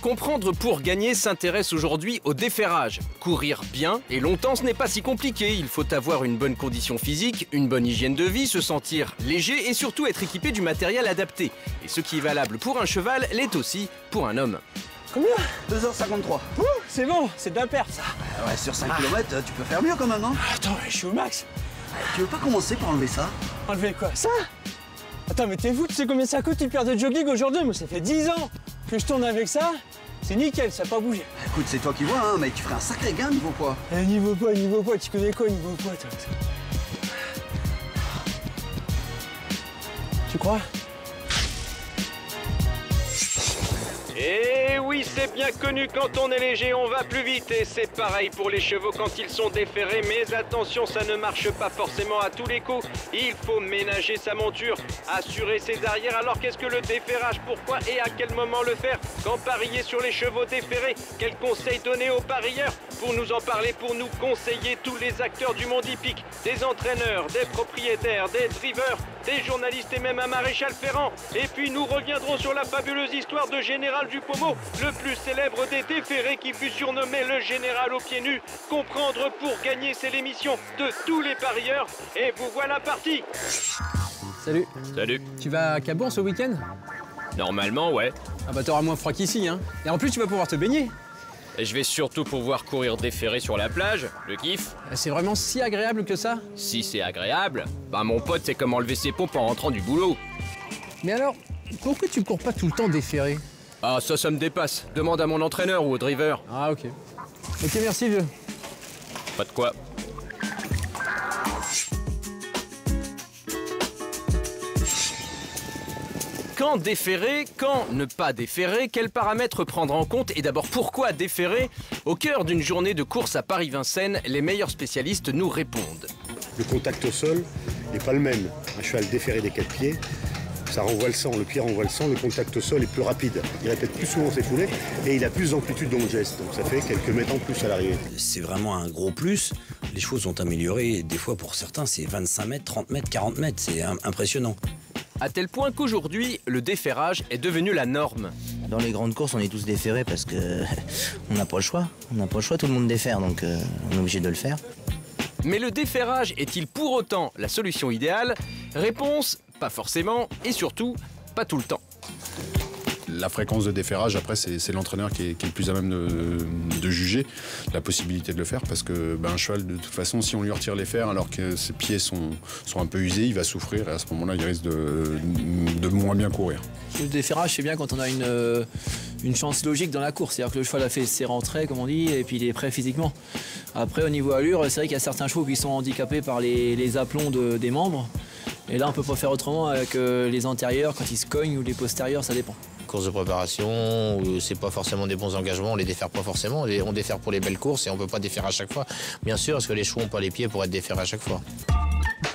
Comprendre pour gagner s'intéresse aujourd'hui au déferrage. Courir bien et longtemps, ce n'est pas si compliqué. Il faut avoir une bonne condition physique, une bonne hygiène de vie, se sentir léger et surtout être équipé du matériel adapté. Et ce qui est valable pour un cheval l'est aussi pour un homme. Combien? 2h53. C'est bon, c'est de la perte ça. Ouais, sur 5 km, tu peux faire mieux quand même, hein. Attends, je suis au max. Tu veux pas commencer par enlever ça? Enlever quoi? Ça? Attends, mais t'es fou, tu sais combien ça coûte une paire de jogging aujourd'hui? Moi, ça fait 10 ans que je tourne avec ça. C'est nickel, ça n'a pas bougé. Écoute, c'est toi qui vois, hein, mais tu ferais un sacré gain niveau poids. Niveau poids, tu connais quoi niveau poids, toi? Tu crois? Et oui, c'est bien connu, quand on est léger, on va plus vite. Et c'est pareil pour les chevaux quand ils sont déferrés. Mais attention, ça ne marche pas forcément à tous les coups. Il faut ménager sa monture, assurer ses arrières. Alors qu'est-ce que le déferrage? Pourquoi et à quel moment le faire? Quand parier sur les chevaux déferrés? Quels conseils donner aux parieurs? Pour nous en parler, pour nous conseiller, tous les acteurs du monde hippique, des entraîneurs, des propriétaires, des drivers, des journalistes et même un maréchal Ferrand. Et puis nous reviendrons sur la fabuleuse histoire de Général du Pommeau, le plus célèbre des déferrés qui fut surnommé le général aux pieds nus. Comprendre pour gagner, c'est l'émission de tous les parieurs. Et vous voilà parti. Salut. Salut. Tu vas à Cabourg ce week-end? Normalement, ouais. Ah bah t'auras moins froid qu'ici, hein. Et en plus, tu vas pouvoir te baigner. Et je vais surtout pouvoir courir déferré sur la plage. Le kiff. C'est vraiment si agréable que ça? Si c'est agréable, bah mon pote sait comment enlever ses pompes en rentrant du boulot. Mais alors, pourquoi tu cours pas tout le temps déferré? Ah, ça me dépasse. Demande à mon entraîneur ou au driver. Ah, ok. Ok, merci, vieux. Pas de quoi. Quand déferrer, quand ne pas déferrer, quels paramètres prendre en compte et d'abord pourquoi déferrer? Au cœur d'une journée de course à Paris-Vincennes, les meilleurs spécialistes nous répondent. Le contact au sol n'est pas le même. Un cheval déferré des 4 pieds, ça renvoie le sang, le pied renvoie le sang, le contact au sol est plus rapide. Il répète plus souvent ses foulées et il a plus d'amplitude dans le geste, donc ça fait quelques mètres en plus à l'arrivée. C'est vraiment un gros plus. Les chevaux sont améliorés, des fois pour certains c'est 25 mètres, 30 mètres, 40 mètres, c'est impressionnant. À tel point qu'aujourd'hui, le déferrage est devenu la norme. Dans les grandes courses, on est tous déferrés parce que on n'a pas le choix. On n'a pas le choix, tout le monde défère, donc on est obligé de le faire. Mais le déferrage est-il pour autant la solution idéale? Réponse, pas forcément, et surtout, pas tout le temps. La fréquence de déferrage, après, c'est l'entraîneur qui est le plus à même de juger la possibilité de le faire, parce que un cheval, de toute façon, si on lui retire les fers alors que ses pieds sont un peu usés, il va souffrir et à ce moment-là, il risque de moins bien courir. Le déferrage, c'est bien quand on a une chance logique dans la course, c'est-à-dire que le cheval a fait ses rentrées, comme on dit, et puis il est prêt physiquement. Après, au niveau allure, c'est vrai qu'il y a certains chevaux qui sont handicapés par les aplombs des membres, et là, on peut pas faire autrement avec les antérieurs, quand ils se cognent, ou les postérieurs, ça dépend. Course de préparation, où c'est pas forcément des bons engagements, on les défère pas forcément, on défère pour les belles courses et on peut pas déférer à chaque fois. Bien sûr, parce que les chevaux n'ont pas les pieds pour être déférés à chaque fois.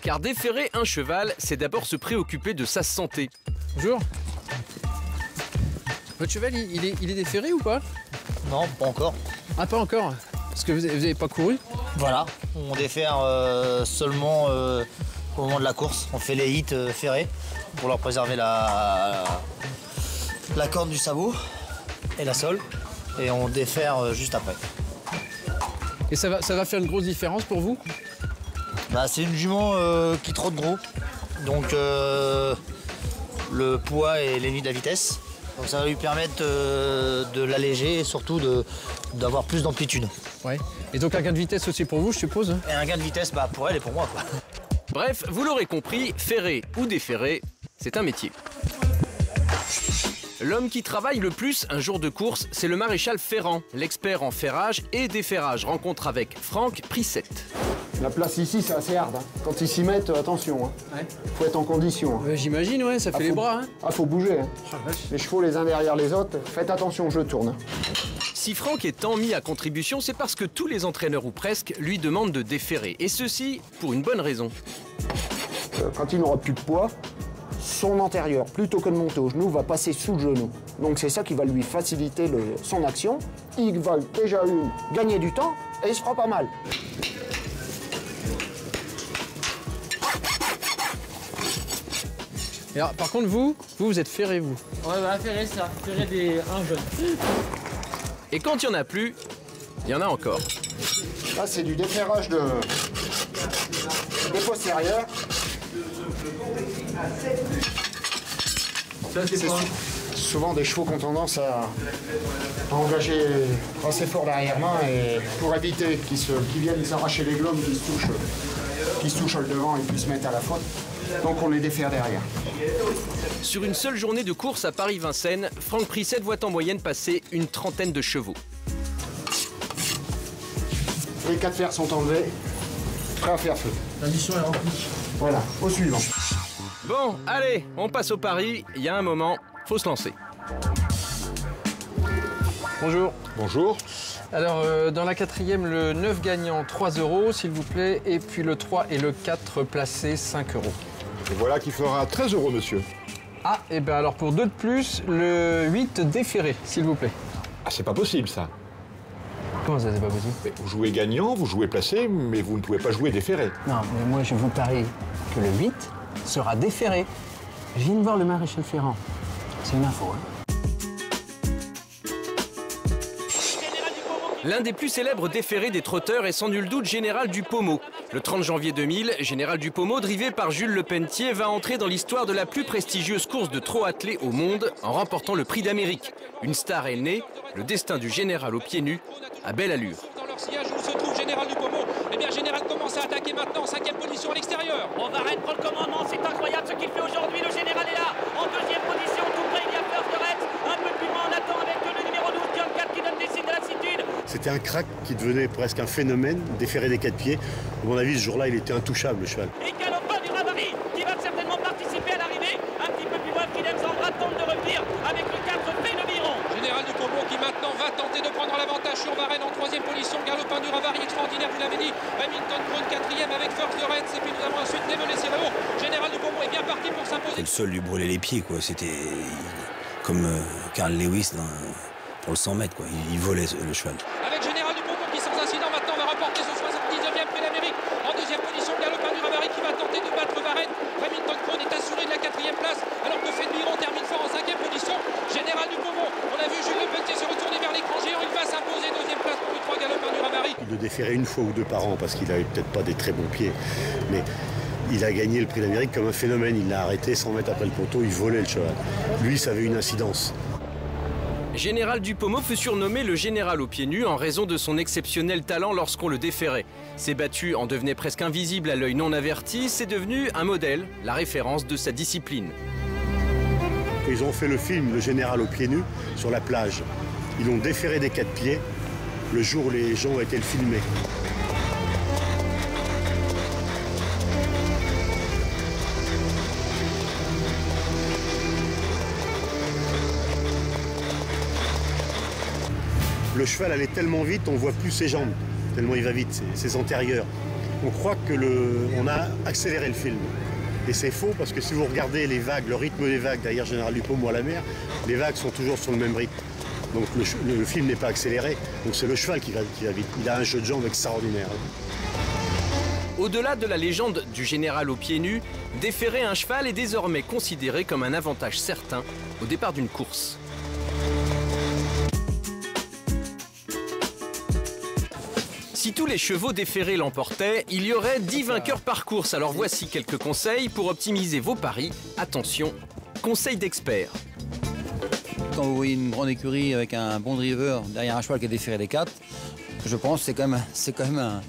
Car déferrer un cheval, c'est d'abord se préoccuper de sa santé. Bonjour. Votre cheval, il est déferré ou pas? Non, pas encore. Ah, pas encore? Parce que vous avez pas couru? Voilà, on défère seulement au moment de la course. On fait les hits ferrés pour leur préserver la corde du sabot et la sole, et on défère juste après. Et ça va faire une grosse différence pour vous? C'est une jument qui trotte gros, donc le poids est l'ennemi de la vitesse. Donc ça va lui permettre de l'alléger et surtout d'avoir plus d'amplitude. Ouais. Et donc un gain de vitesse aussi pour vous, je suppose? Et un gain de vitesse pour elle et pour moi, quoi. Bref, vous l'aurez compris, ferrer ou déferrer, c'est un métier. L'homme qui travaille le plus un jour de course, c'est le maréchal Ferrand, l'expert en ferrage et déferrage. Rencontre avec Franck Prissette. La place ici, c'est assez hard. Hein. Quand ils s'y mettent, attention. Hein. Ouais. Faut être en condition. Hein. J'imagine, ouais, ça fait les bras. Hein. Ah, faut bouger. Hein. Les chevaux les uns derrière les autres. Faites attention, je tourne. Si Franck est tant mis à contribution, c'est parce que tous les entraîneurs ou presque lui demandent de déferrer. Et ceci pour une bonne raison. quand il n'aura plus de poids, son antérieur, plutôt que de monter au genou, va passer sous le genou. Donc c'est ça qui va lui faciliter son action. Il va déjà gagner du temps et il se fera pas mal. Et alors, par contre, vous êtes ferré, vous. Ouais, bah, ferré, ça. Ferré des 1 jeune. Et quand il n'y en a plus, il y en a encore. Là, c'est du déferrage des postérieurs. Ça, c'est quoi? Souvent, des chevaux qui ont tendance à engager assez fort l'arrière-main et pour éviter qu'ils viennent s'arracher les glomes, qu'ils se touchent le devant et puis se mettent à la faute. Donc, on les défère derrière. Sur une seule journée de course à Paris-Vincennes, Franck Prissette voit en moyenne passer une trentaine de chevaux. Les 4 fers sont enlevés, prêts à faire feu. La mission est remplie. Voilà, au suivant. Bon, allez, on passe au pari. Il y a un moment, faut se lancer. Bonjour. Bonjour. Alors, dans la 4e, le 9 gagnant, 3 €, s'il vous plaît. Et puis le 3 et le 4 placés, 5 €. Et voilà qui fera 13 €, monsieur. Ah, et bien alors pour 2 de plus, le 8 déféré, s'il vous plaît. Ah, c'est pas possible, ça. Comment ça, c'est pas possible? Mais vous jouez gagnant, vous jouez placé, mais vous ne pouvez pas jouer déféré. Non, mais moi, je vous parie que le 8 sera déféré. Je viens de voir le maréchal Ferrand. C'est une info, hein. L'un des plus célèbres déférés des trotteurs est sans nul doute Général du Pommeau. Le 30 janvier 2000, Général du Pommeau, drivé par Jules Lepentier, va entrer dans l'histoire de la plus prestigieuse course de trot attelé au monde en remportant le prix d'Amérique. Une star est née, le destin du général aux pieds nus, à belle allure. Dans leur sillage où se trouve Général du Pommeau, eh bien Général commence à attaquer maintenant, 5e position à l'extérieur. On va prend le commandement, c'est incroyable ce qu'il fait aujourd'hui, le Général est là, en 2e position, tout près il y a First Red, un peu plus loin on attend avec le numéro 12, John 4 qui donne des signes de lassitude. C'était un crack qui devenait presque un phénomène, déféré des 4 pieds. À mon avis, ce jour-là, il était intouchable, le cheval. Et Galopin du Ravary, qui va certainement participer à l'arrivée. Un petit peu plus loin, Fidem Zambra tente de revenir avec le 4 fait le Biron. Général du Pommeau qui maintenant va tenter de prendre l'avantage sur Varenne en 3e position. Galopin du Ravary extraordinaire, vous l'avez dit. Remington Crown 4e avec First Lorenz. Et puis nous avons ensuite Nevelé Sireo. Général du Pommeau est bien parti pour s'imposer. Le sol lui brûlait les pieds, quoi. C'était comme Carl Lewis pour le 100 mètres, quoi. Il volait le cheval. Avec Général du Pommeau qui sans incident maintenant va remporter ce 79e prix d'Amérique. En 2e position, Galopin du Ravary qui va tenter de battre Varenne. Remington Crown est assuré de la 4e place alors que Fédmiron termine fort en 5e position. Général du Pommeau, on a vu Jules Lepentier se retourner vers l'écran géant. Il va s'imposer 2e place pour le 3 Galopin du Ravary. Il le déférait une fois ou deux par an parce qu'il avait peut-être pas des très bons pieds. Mais il a gagné le prix d'Amérique comme un phénomène. Il l'a arrêté 100 mètres après le poteau, il volait le cheval. Lui, ça avait une incidence. Général du Pommeau fut surnommé le général aux pieds nus en raison de son exceptionnel talent lorsqu'on le déférait. Ses battues en devenaient presque invisibles à l'œil non averti, c'est devenu un modèle, la référence de sa discipline. Ils ont fait le film Le Général aux pieds nus sur la plage. Ils l'ont déféré des 4 pieds le jour où les gens ont été le filmer. Le cheval allait tellement vite, on ne voit plus ses jambes, tellement il va vite, ses antérieurs. On croit qu'on a accéléré le film. Et c'est faux parce que si vous regardez les vagues, le rythme des vagues derrière Général du Pommeau à la mer, les vagues sont toujours sur le même rythme. Donc le film n'est pas accéléré, donc c'est le cheval qui va vite. Il a un jeu de jambes extraordinaire. Au-delà de la légende du général aux pieds nus, déférer un cheval est désormais considéré comme un avantage certain au départ d'une course. Si tous les chevaux déférés l'emportaient, il y aurait 10 vainqueurs par course. Alors voici quelques conseils pour optimiser vos paris. Attention, conseils d'experts. Quand vous voyez une grande écurie avec un bon driver derrière un cheval qui a déféré les 4, je pense que c'est quand même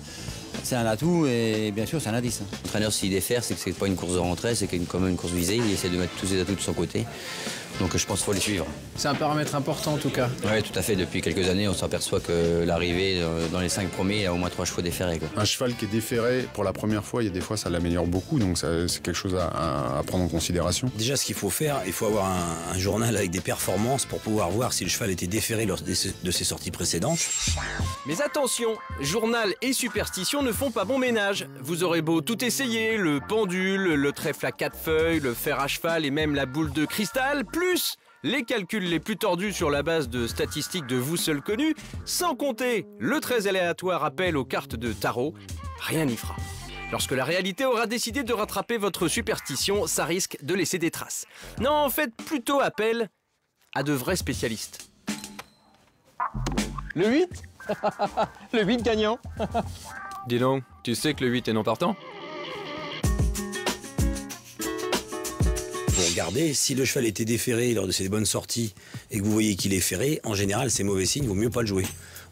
un atout et bien sûr c'est un indice. L'entraîneur s'il défère, c'est que c'est pas une course de rentrée, c'est quand même une course visée, il essaie de mettre tous ses atouts de son côté. Donc je pense qu'il faut les suivre. C'est un paramètre important en tout cas. Oui, tout à fait. Depuis quelques années, on s'aperçoit que l'arrivée dans les 5 premiers, il y a au moins 3 chevaux déférés, quoi. Un cheval qui est déféré pour la première fois, il y a des fois ça l'améliore beaucoup, donc c'est quelque chose à prendre en considération. Déjà, ce qu'il faut faire, il faut avoir un journal avec des performances pour pouvoir voir si le cheval était déféré lors de ses sorties précédentes. Mais attention, journal et superstition ne font pas bon ménage. Vous aurez beau tout essayer, le pendule, le trèfle à 4 feuilles, le fer à cheval et même la boule de cristal, plus les calculs les plus tordus sur la base de statistiques de vous seuls connus, sans compter le très aléatoire appel aux cartes de tarot, rien n'y fera. Lorsque la réalité aura décidé de rattraper votre superstition, ça risque de laisser des traces. Non, faites plutôt appel à de vrais spécialistes. Le 8 Le 8 gagnant. Dis donc, tu sais que le 8 est non partant? Vous regardez, si le cheval était déferré lors de ses bonnes sorties et que vous voyez qu'il est ferré, en général, c'est mauvais signe, il vaut mieux pas le jouer.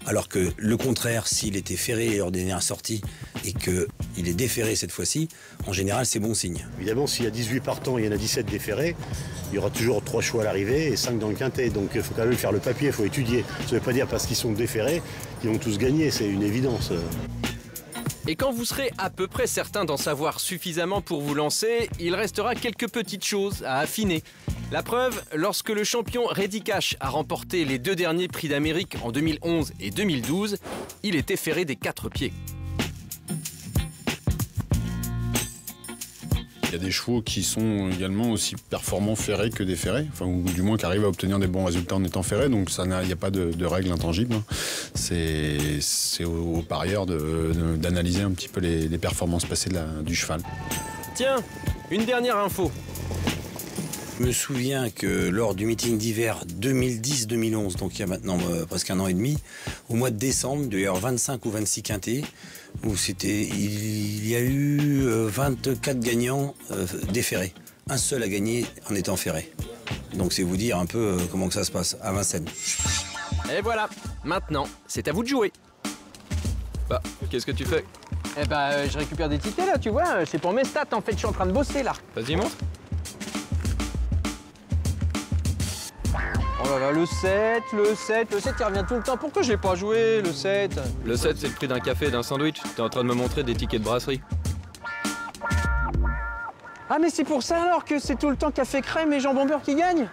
Alors que le contraire, s'il était ferré lors des dernières sorties et qu'il est déferré cette fois-ci, en général, c'est bon signe. Évidemment, s'il y a 18 partants et il y en a 17 déferrés, il y aura toujours 3 chevaux à l'arrivée et 5 dans le quintet. Donc il faut quand même faire le papier, il faut étudier. Ça ne veut pas dire parce qu'ils sont déferrés qu'ils vont tous gagner, c'est une évidence. Et quand vous serez à peu près certain d'en savoir suffisamment pour vous lancer, il restera quelques petites choses à affiner. La preuve, lorsque le champion Reddy Cash a remporté les 2 derniers prix d'Amérique en 2011 et 2012, il était ferré des 4 pieds. Il y a des chevaux qui sont également aussi performants ferrés que déferrés, enfin, ou du moins qui arrivent à obtenir des bons résultats en étant ferrés, donc il n'y a pas de règle intangible. C'est aux parieurs d'analyser un petit peu les performances passées du cheval. Tiens, une dernière info. Je me souviens que lors du meeting d'hiver 2010-2011, donc il y a maintenant presque 1 an et demi, au mois de décembre, il y a eu 25 ou 26 quintés, où il y a eu 24 gagnants déferrés. Un seul a gagné en étant ferré. Donc c'est vous dire un peu comment que ça se passe à Vincennes. Et voilà, maintenant, c'est à vous de jouer. Bah, qu'est-ce que tu fais? Eh ben, je récupère des tickets là, tu vois, c'est pour mes stats en fait, je suis en train de bosser là. Vas-y, montre. Oh là là, le 7 qui revient tout le temps. Pourquoi je l'ai pas joué, le 7? Le 7, c'est le prix d'un café et d'un sandwich. T'es en train de me montrer des tickets de brasserie. Ah mais c'est pour ça alors que c'est tout le temps café crème et jambon beurre qui gagnent?